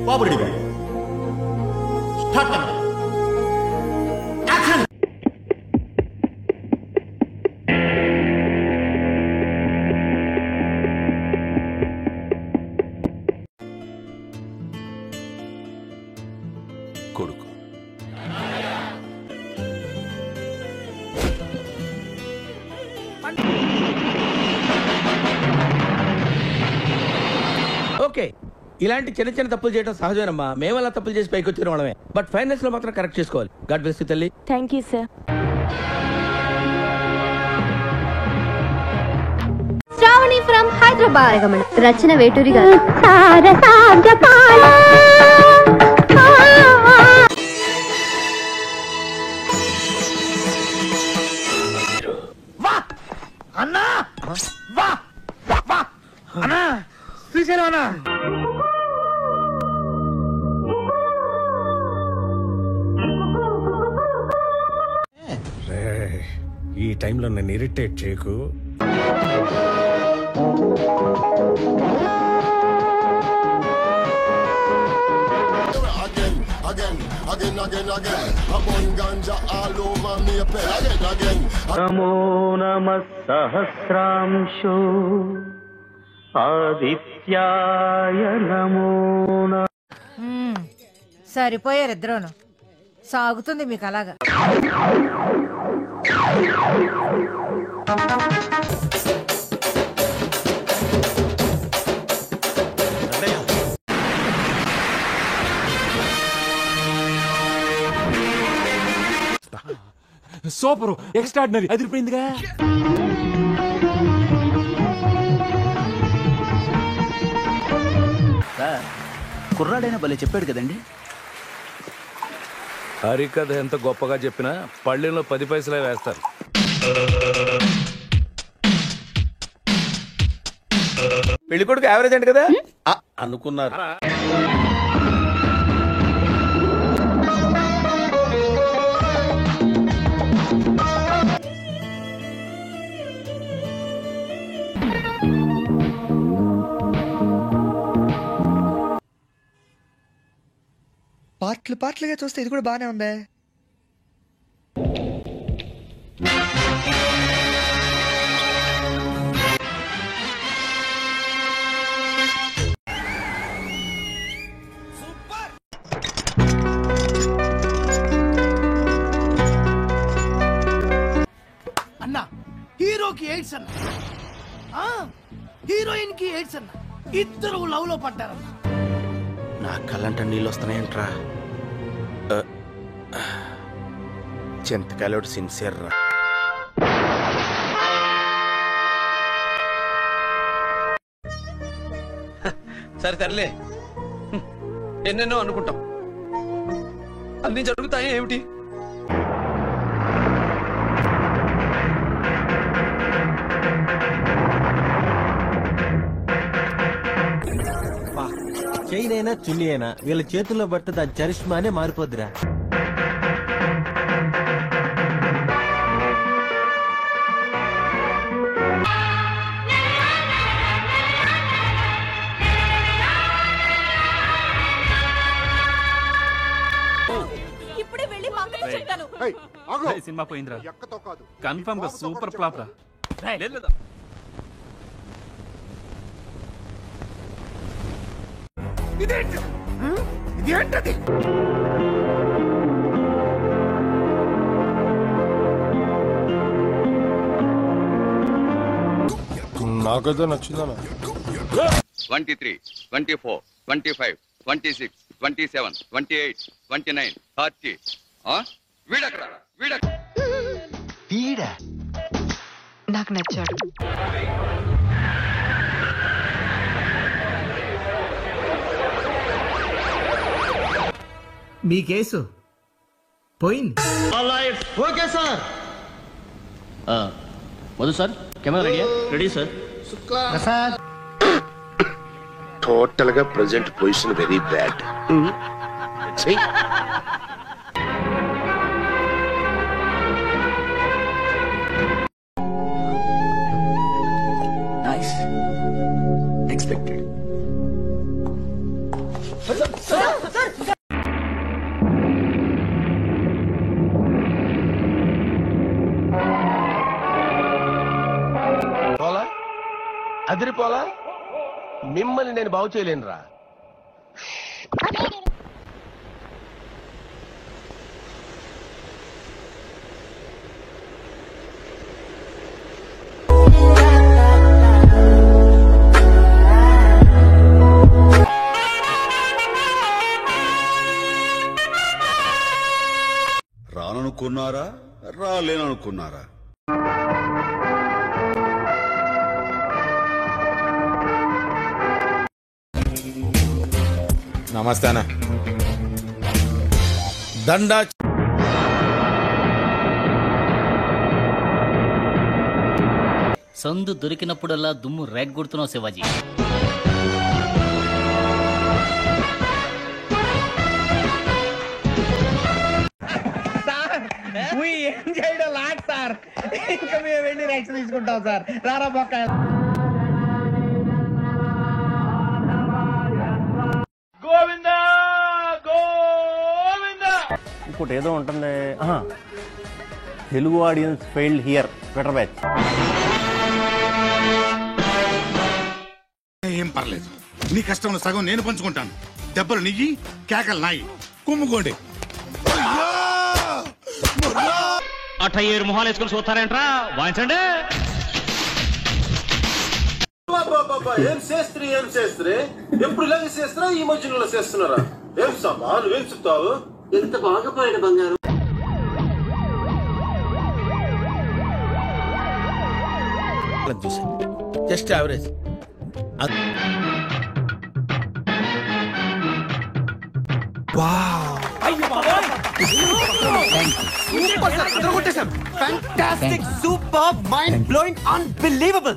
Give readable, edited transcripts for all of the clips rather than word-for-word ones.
బాబురెడ్డి గారు start camera action. కొడుకు okay, ఇలాంటి చిన్న చిన్న తప్పులు చేయడం సహజమేనమ్మా. మేము అలా తప్పులు చేసి పైకి వచ్చిన వాళ్ళమే. బట్ ఫైనల్స్ లో మాత్రం కరెక్ట్ చేసుకోవాలి. గాడ్ బ్లెస్ యు తల్లి. Thank you sir. Sravani from Hyderabad. Rachana Veturi garu. అన్నా వా వా అన్నా శ్రీశైలం అన్నా. ఈ టైంలో నన్ను ఇరిటేట్ చేయకు. నమో నమః సహస్రాంశో ఆదిత్యాయ నమో నమః. సరిపోయారు ఇద్దరును. సాగుతుంది మీకు అలాగా. Super, extraordinary, అదిరిపోయిందిగా. కుర్రాడైనా భలే చెప్పాడు కదండి. హరికథ ఎంత గొప్పగా చెప్పినా పళ్ళెంలో 10 పైసలే వేస్తారు. పెళ్లి కొడుకు యావరేజ్ అంట కదా అనుకున్నారు. పాటలుగా చూస్తే ఇది కూడా బానే ఉందే. అన్నా హీరోకి ఎయిడ్స్ అన్న, హీరోయిన్ కి ఎయిడ్స్ అన్న, ఇద్దరు లవ్ లో పడ్డారన్న. నా కళ్ళంట నీళ్ళు వస్తున్నాయంట్రా. చింతకాయలోడు సిన్సియర్ రా. సరే సర్లే, ఎన్నెన్నో అనుకుంటాం, అన్ని జరుగుతాయి ఏమిటి? చైన్ అయినా చున్నీ అయినా వీళ్ళ చేతుల్లో పట్టు దాని చరిష్మానే మారిపోద్దిరా. ఇప్పుడే వెళ్ళి మా అక్కకి చెప్తాను. సినిమా పోయిందిరా, కన్ఫర్మ్ గా సూపర్ ఫ్లాప్ రా. ఇదేంటది? నాకైతే నచ్చిందన్నా. 23, 24, 25, 26, 27, 28, 29, 30. వీడక్కడ వీడా నాకు నచ్చాడు. మీ కేసు పోయింది. Okay sir. Madhu sir, camera ready? Ready sir. Prasad total గా present position very bad. Nice, expected. పోలా అదిరిపోలా మిమ్మల్ని నేను బాగు చేయలేనురా. రాననుకున్నారా రాలేననుకున్నారా? నమస్తే అన్న. దండా సందు దొరికినప్పుడల్లా దుమ్ము రేగ్గొడుతున్నావు శివాజీ. ఏం చేయడం లాట్ సార్, ఇంకా మేము వెళ్ళి రైట్స్ తీసుకుంటాం సార్. రారా బొక్క. గోవిందా గోవిందా. ఇంకోటి ఏదో ఉంటుంది, Telugu audience failed here Twitter batch. ఏం పర్లేదు, నీ కష్టంలో సగం నేను పంచుకుంటాను. దెబ్బలు నియ్యి, కేకలు నాయి, కుమ్ముకోండి. 87 మొహాలు వేసుకుని చూస్తారేంట్రా, వాయించండి. ఏం చేస్త్రీ ఎప్పుడు ఇలాగే చేస్తారా? ఈ మధ్యలో చేస్తున్నారా? ఏం సామా నువ్వేం చెప్తావు? ఎంత బాగా పోయాడు బంగారు. Just average. Fantastic, super, mind blowing, unbelievable.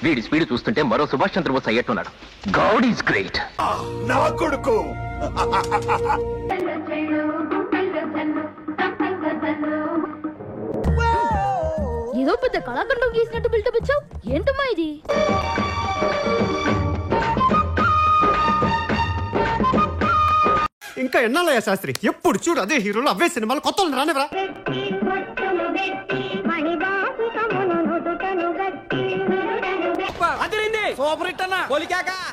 వీడి స్పీడ్ చూస్తుంటే మరో సుభాష్ చంద్రబోస్ అయ్యేట్టున్నాడు. God is great. నా కొడుకు ఏదో పెద్ద కళాఖండం గీసినట్టు బిల్డప్ ఇచ్చావు, ఏంటమ్మా ఇది? ఇంకా ఎన్నాళ్ళయ్యా శాస్త్రి, ఎప్పుడు చూడు అదే హీరోలు, అవే సినిమాలు, కొత్త రానివరా? సూపర్ హిట్ అన్న.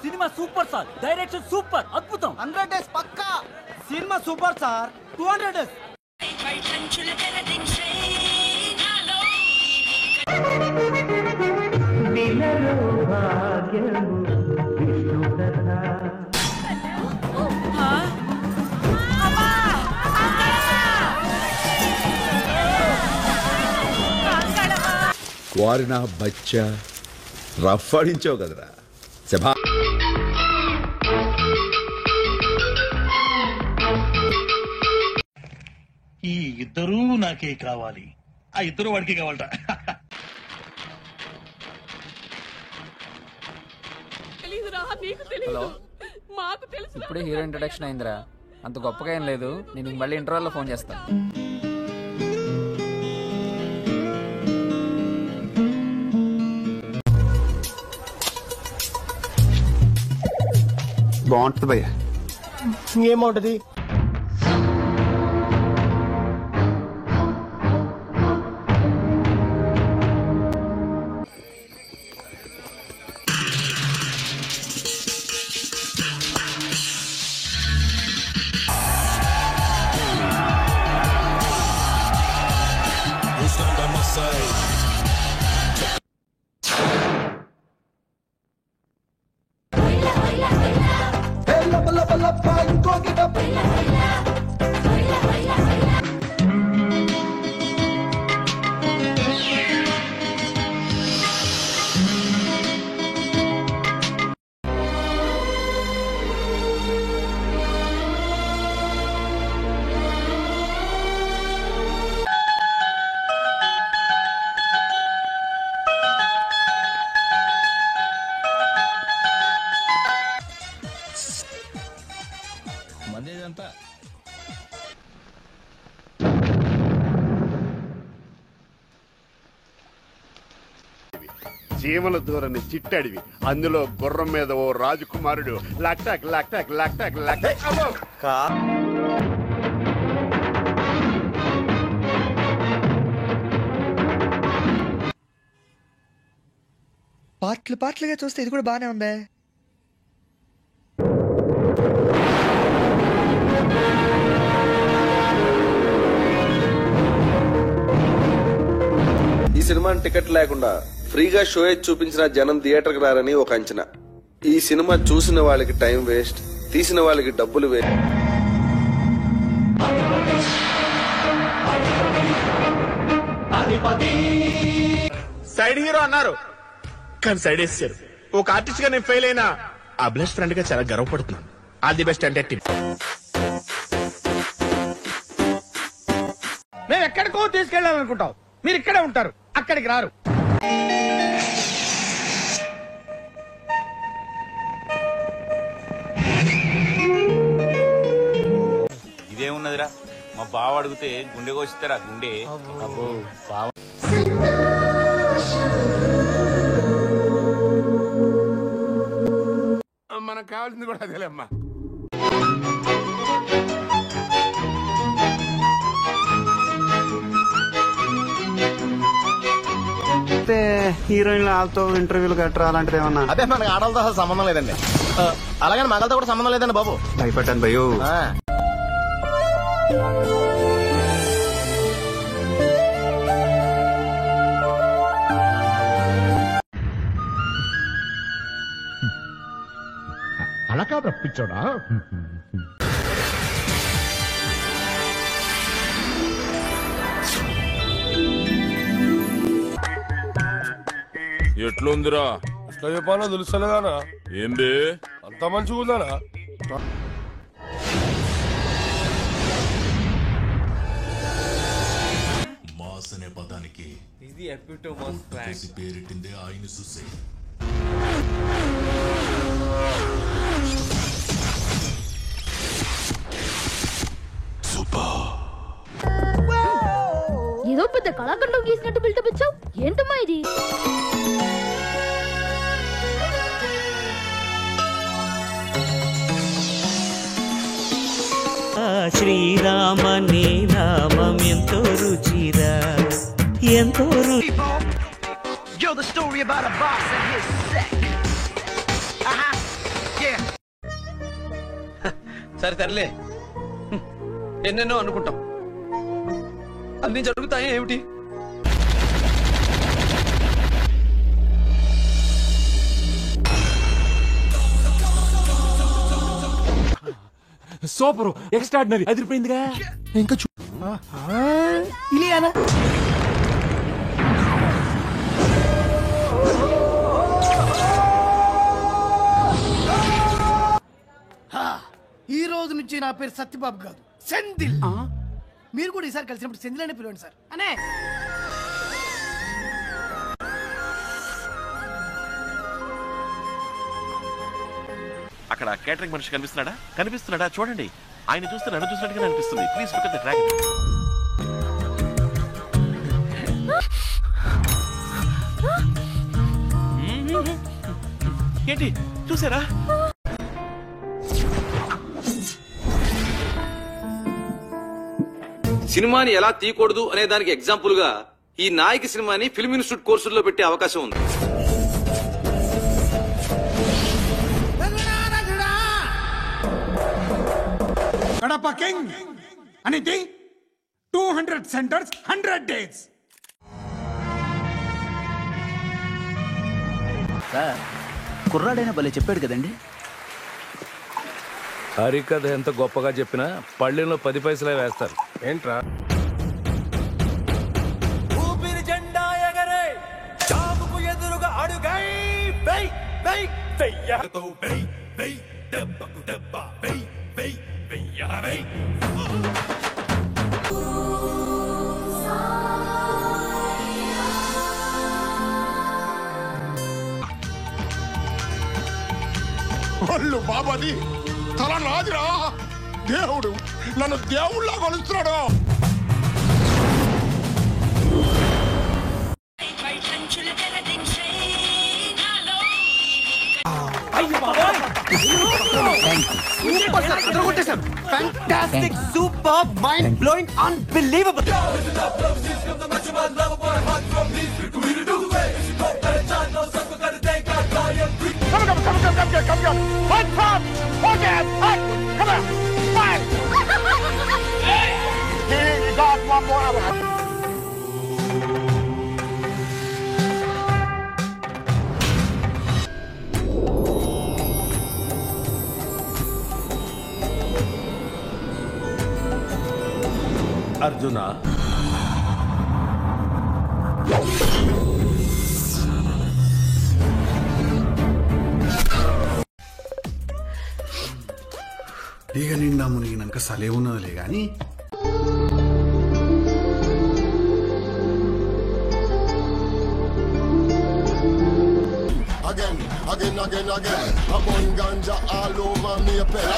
Cinema super sir, direction super, అద్భుతం. 100 డేస్ పక్కా. Cinema super sir. 200 డేస్. వారి నా బచ్చా రఫ్ ఆడించావు కదరా. శభా. ఈ ఇద్దరూ నాకే కావాలి, ఆ ఇద్దరు వాడికి కావాలట. ఇప్పుడే హీరో ఇంట్రొడక్షన్ అయిందిరా, అంత గొప్పగా ఏం లేదు. నేను మళ్ళీ ఇంటర్వెల్లో ఫోన్ చేస్తాను. బాగుంటుంది భయ్య. ఏమవుతుంది? ఇంకో గిటప్ చీమల దూరని చిట్టడివి, అందులో గుర్రం మీద ఓ రాజకుమారుడు లక్టాక్ లక్టాక్ లక్టాక్ లక్టాక్. పాటలుగా చూస్తే ఇది కూడా బానే ఉందే. ఈ సినిమాని టికెట్ లేకుండా ఫ్రీగా షో చూపించిన జనం థియేటర్కి రారని ఒక అంచనా. ఈ సినిమా చూసిన వాళ్ళకి టైం వేస్ట్, తీసిన వాళ్ళకి డబ్బులు వేస్ట్. సైడ్ హీరో అన్నారు కానీ సైడ్ వేసారు. ఒక ఆర్టిస్ట్ గా నేను ఫెయిల్ అయినా ఆ బ్లెస్ ఫ్రెండ్ గా చాలా గర్వపడుతున్నాను. ఆల్ ది బెస్ట్ అంటే మేము ఎక్కడికో తీసుకెళ్ళాలనుకుంటాం, మీరు ఇక్కడే ఉంటారు, అక్కడికి రారు. ఇదేమున్నదిరా, మా బావ అడిగితే గుండె కోసిస్తారా గుండె. మనకు కావాల్సింది కూడా అదేలేమ్మా. హీరోయిన్ వాళ్ళతో ఇంటర్వ్యూలు గట్రా అలాంటిది ఏమన్నా? అదే మనకి ఆడలతో అసలు సంబంధం లేదండి. అలాగే మగలతో కూడా సంబంధం లేదండి బాబు. భయపడ్డాను భయో. అలా కాదు రప్పించోడా. ఎట్లుందిరా? ఎట్లా చెప్పాలో తెలుస్తలేదానా? ఏంది అంత మంచిగా ఉందానా? మాస్ అనే పదానికి పేరిటిందే ఆయన చూసే. ఏదో పెద్ద కళాఖండం గీసినట్టు బిల్డప్ ఇచ్చావు, ఏంటమ్మా ఇది? శ్రీరామ నీ నామం ఎంతో రుచిరా, ఎంతో సరే తరలే, ఎన్నెన్నో అనుకుంటాం, అన్ని జరుగుతాయి ఏమిటి? సూపర్, ఎక్స్ట్రాడినరీ, అదిరిపోయిందిగా. ఇంకా ఇలియానా ఈ రోజు నుంచి నా పేరు సత్యబాబు కాదు, సెందిల్. మీరు కూడా ఈసారి కలిసినప్పుడు సెందిల్ అనే పిలవండి సార్. అనే అక్కడ కేటరింగ్ మనిషి కనిపిస్తున్నాడా చూడండి. ఆయన చూస్తే నన్ను చూసినట్టుగా అనిపిస్తుంది. Please look at the dragon. ఏంటి చూసారా? సినిమాని ఎలా తీయకూడదు అనే దానికి ఎగ్జాంపుల్ గా ఈ నాయకి సినిమాని ఫిల్మ్ ఇన్స్టిట్యూట్ కోర్సుల్లో పెట్టే అవకాశం ఉంది. కడప కింగ్ అనేది 200 సెంటర్స్ 100 డేస్. కుర్రాడైనా భలే చెప్పాడు కదండి. హరికథ ఎంత గొప్పగా చెప్పినా పళ్ళెంలో 10 పైసలే వేస్తారు. ఏంట్రా? ఊపిరి జెండా ఎగరే చావుకు ఎదురుగా అడుగై వెయ్ వెయ్ వెయ్యతో వెయ్ వెయ్ దెబ్బకు దెబ్బ వెయ్ వెయ్ వెయ్య వెయ్. ఒళ్ళు బాబాది తల నాదిరా. దేవుడు నన్ను దేవుళ్ళ కొలుస్తున్నాడు. పంచులు Fantastic, super, mind-blowing, unbelievable. Come on. One pump, one gas, come on, five. You got one more hour. Arjuna, ఇక నిండా మునిగినాక సలే ఉన్నదిలే గాని Again, I'm on ganja all over me, again.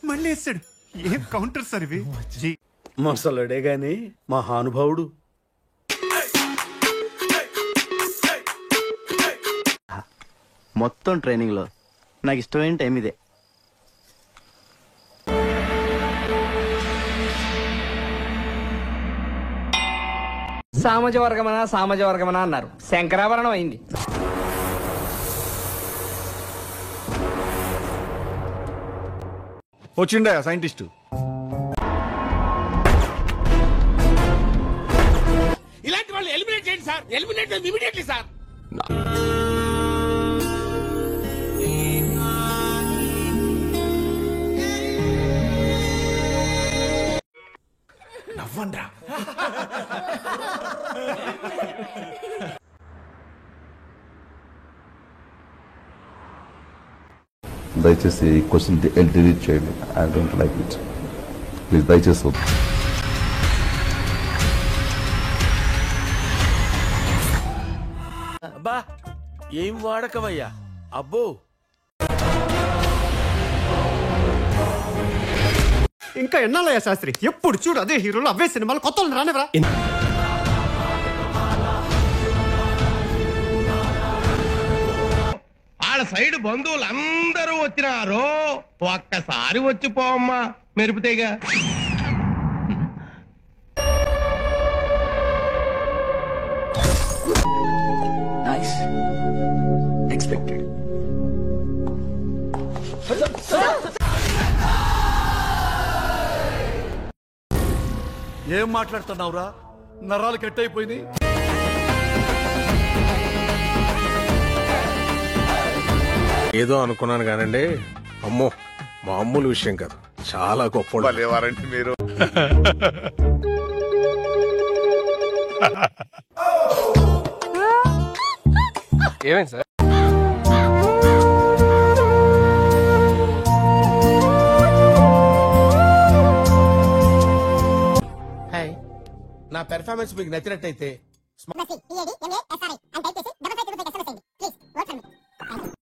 మళ్ళీ వేస్తాడు. ఏం కౌంటర్ సార్ ఇవి? మొసలుడే గాని మహానుభావుడు. మొత్తం ట్రైనింగ్ లో నాకు ఇష్టమైన టైం ఇదే. సామాజ వర్గమనా అన్నారు, శంకరాభరణం అయింది. వచ్చిండా సైంటిస్ట్? ఇలాంటి వాళ్ళు ఎలిమినేట్ చేయండి సార్, ఎలిమినేట్ ఇమీడియట్లీ సార్. నవ్వండ్రా. దయచేసి క్వశ్చన్ డిలీట్ చేయండి. I don't like it. Please దయచేసి. అబ్బా ఏం వాడకవయ్యా అబ్బో. ఇంకా ఎన్నాళ్ళయ్యా శాస్త్రి? ఎప్పుడు చూడు అదే హీరోలు, అవే సినిమాలు, కొత్త రానివరా? వాళ్ళ సైడ్ బంధువులు అందరూ వచ్చినారు, ఒక్కసారి వచ్చిపోమ్మా మెరుపుతేగా. ఎక్స్పెక్టెడ్. ఏం మాట్లాడుతున్నావురా? నరాలు కట్ అయిపోయింది. ఏదో అనుకున్నాను కానండి, అమ్మో మామూలు విషయం కాదు, చాలా గొప్ప వారంటీ మీరు. ఏమైంది సార్? నా పెర్ఫార్మెన్స్ మీకు నచ్చినట్టయితే